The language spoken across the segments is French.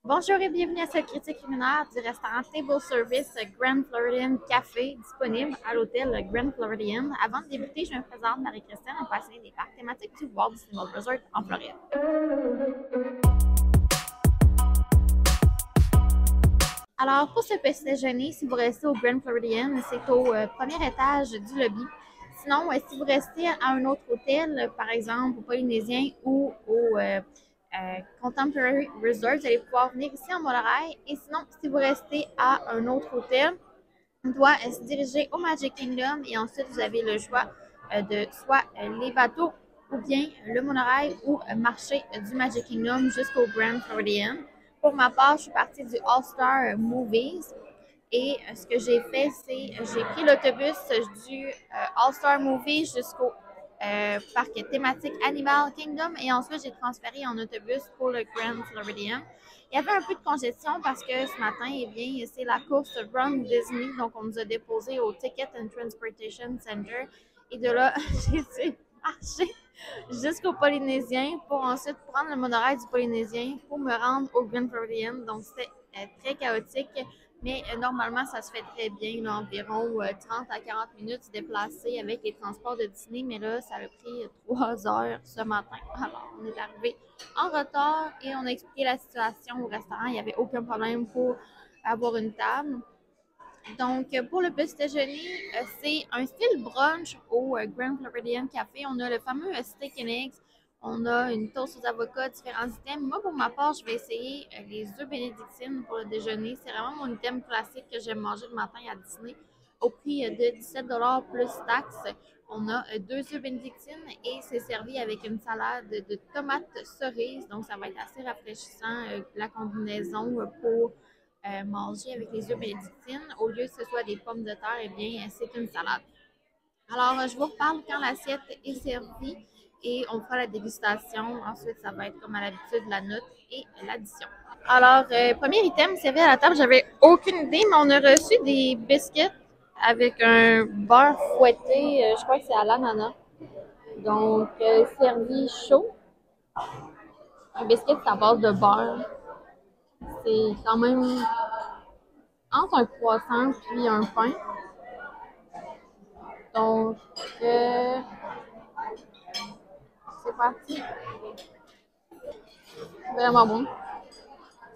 Bonjour et bienvenue à cette critique culinaire du restaurant Table Service Grand Floridian Café disponible à l'hôtel Grand Floridian. Avant de débuter, je me présente Marie-Christine, un passionnée des parcs thématiques du Walt Disney World Resort en Floride. Alors, pour ce petit déjeuner, si vous restez au Grand Floridian, c'est au premier étage du lobby. Sinon, si vous restez à un autre hôtel, par exemple au Polynésien ou au Contemporary Resort, vous allez pouvoir venir ici en monorail. Et sinon, si vous restez à un autre hôtel, on doit se diriger au Magic Kingdom et ensuite vous avez le choix de soit les bateaux ou bien le monorail ou marcher du Magic Kingdom jusqu'au Grand Floridian. Pour ma part, je suis partie du All-Star Movies et ce que j'ai fait, c'est j'ai pris l'autobus du All-Star Movie jusqu'au parc thématique Animal Kingdom et ensuite j'ai transféré en autobus pour le Grand Floridian. Il y avait un peu de congestion parce que ce matin, eh bien, c'est la course Run Disney, donc on nous a déposé au Ticket and Transportation Center et de là, j'ai dû marcher jusqu'au Polynésien pour ensuite prendre le monorail du Polynésien pour me rendre au Grand Floridian. Donc c'était très chaotique. Mais normalement, ça se fait très bien, là, environ 30 à 40 minutes se déplacer avec les transports de Disney. Mais là, ça a pris 3 heures ce matin. Alors, on est arrivé en retard et on a expliqué la situation au restaurant. Il n'y avait aucun problème pour avoir une table. Donc, pour le petit déjeuner, c'est un style brunch au Grand Floridian Café. On a le fameux steak and eggs. On a une toast aux avocats, différents items. Moi, pour ma part, je vais essayer les œufs bénédictines pour le déjeuner. C'est vraiment mon item classique que j'aime manger le matin à Disney. Au prix de 17 plus taxes, on a deux œufs bénédictines et c'est servi avec une salade de tomates cerises. Donc, ça va être assez rafraîchissant, la combinaison pour manger avec les œufs bénédictines. Au lieu que ce soit des pommes de terre, eh bien, c'est une salade. Alors, je vous reparle quand l'assiette est servie et on fera la dégustation. Ensuite, ça va être comme à l'habitude la note et l'addition. Alors, premier item servi à la table, j'avais aucune idée, mais on a reçu des biscuits avec un beurre fouetté, je crois que c'est à l'ananas. Donc, servi chaud. Un biscuit, c'est à base de beurre. C'est quand même entre un croissant puis un pain. Donc, c'est parti. Vraiment bon.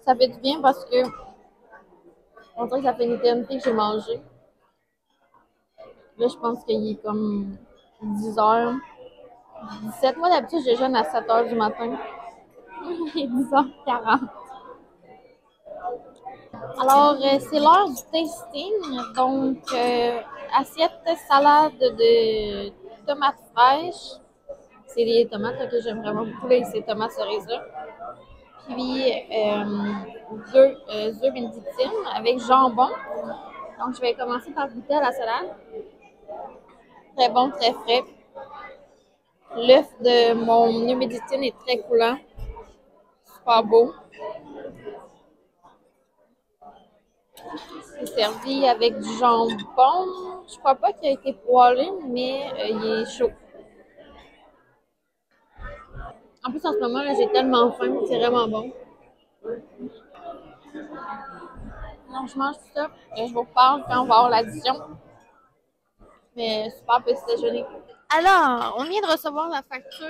Ça fait du bien parce que on dirait que ça fait une éternité que j'ai mangé. Là, je pense qu'il est comme 10h. 17. Moi, d'habitude, je déjeune à 7h du matin. Il est 10h40. Alors, c'est l'heure du tasting. Donc, assiette salade de tomates fraîches. C'est les tomates là, que j'aime vraiment beaucoup, là, ces tomates cerises-là. Puis, deux œufs bénédictines avec jambon. Donc, je vais commencer par goûter à la salade. Très bon, très frais. L'œuf de mon œuf bénédictine est très coulant. Super beau. C'est servi avec du jambon. Je crois pas qu'il a été poêlé, mais il est chaud. En plus, en ce moment, là, j'ai tellement faim, c'est vraiment bon. Donc, je mange tout ça et je vous reparle quand on va avoir l'addition. Mais super petit déjeuner. Alors, on vient de recevoir la facture.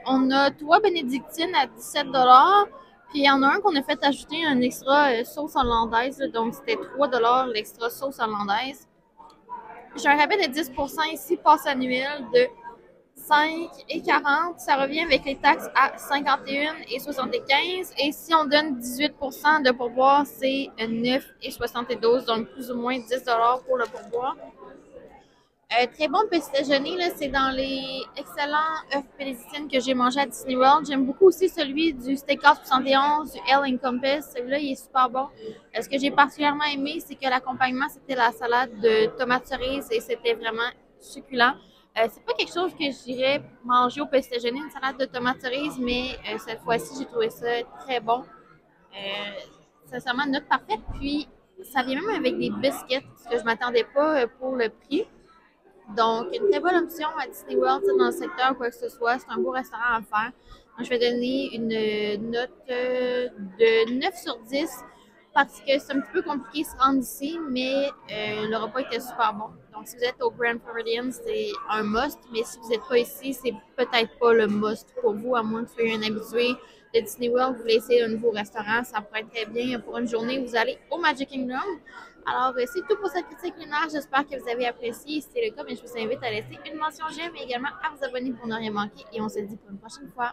On a 3 bénédictines à 17 puis il y en a un qu'on a fait ajouter un extra sauce hollandaise. Donc, c'était 3 l'extra sauce hollandaise. J'ai un rabais de 10 ici, passe annuel de 5,40. Ça revient avec les taxes à 51,75. Et si on donne 18 de pourboire, c'est 9,72. Donc, plus ou moins 10 pour le pourboire. Très bon petit déjeuner, là, c'est dans les excellents œufs pélézitines que j'ai mangé à Disney World. J'aime beaucoup aussi celui du Steakhouse 71, du El Encompass. Celui-là, il est super bon. Ce que j'ai particulièrement aimé, c'est que l'accompagnement, c'était la salade de tomates cerises et c'était vraiment succulent. C'est pas quelque chose que j'irais manger au petit déjeuner, une salade de tomates cerises, mais cette fois-ci, j'ai trouvé ça très bon. Sincèrement, une note parfaite. Puis, ça vient même avec des biscuits, ce que je m'attendais pas pour le prix. Donc, une très bonne option à Disney World, dans le secteur, quoi que ce soit. C'est un beau restaurant à faire. Donc, je vais donner une note de 9 sur 10 parce que c'est un petit peu compliqué de se rendre ici, mais le repas était super bon. Donc, si vous êtes au Grand Floridian, c'est un must, mais si vous n'êtes pas ici, c'est peut-être pas le must pour vous, à moins que vous soyez un habitué de Disney World, vous voulez essayer un nouveau restaurant, ça pourrait être très bien pour une journée, vous allez au Magic Kingdom. Alors, c'est tout pour cette critique culinaire. J'espère que vous avez apprécié. Si c'est le cas, bien, je vous invite à laisser une mention j'aime et également à vous abonner pour ne rien manquer. Et on se dit pour une prochaine fois.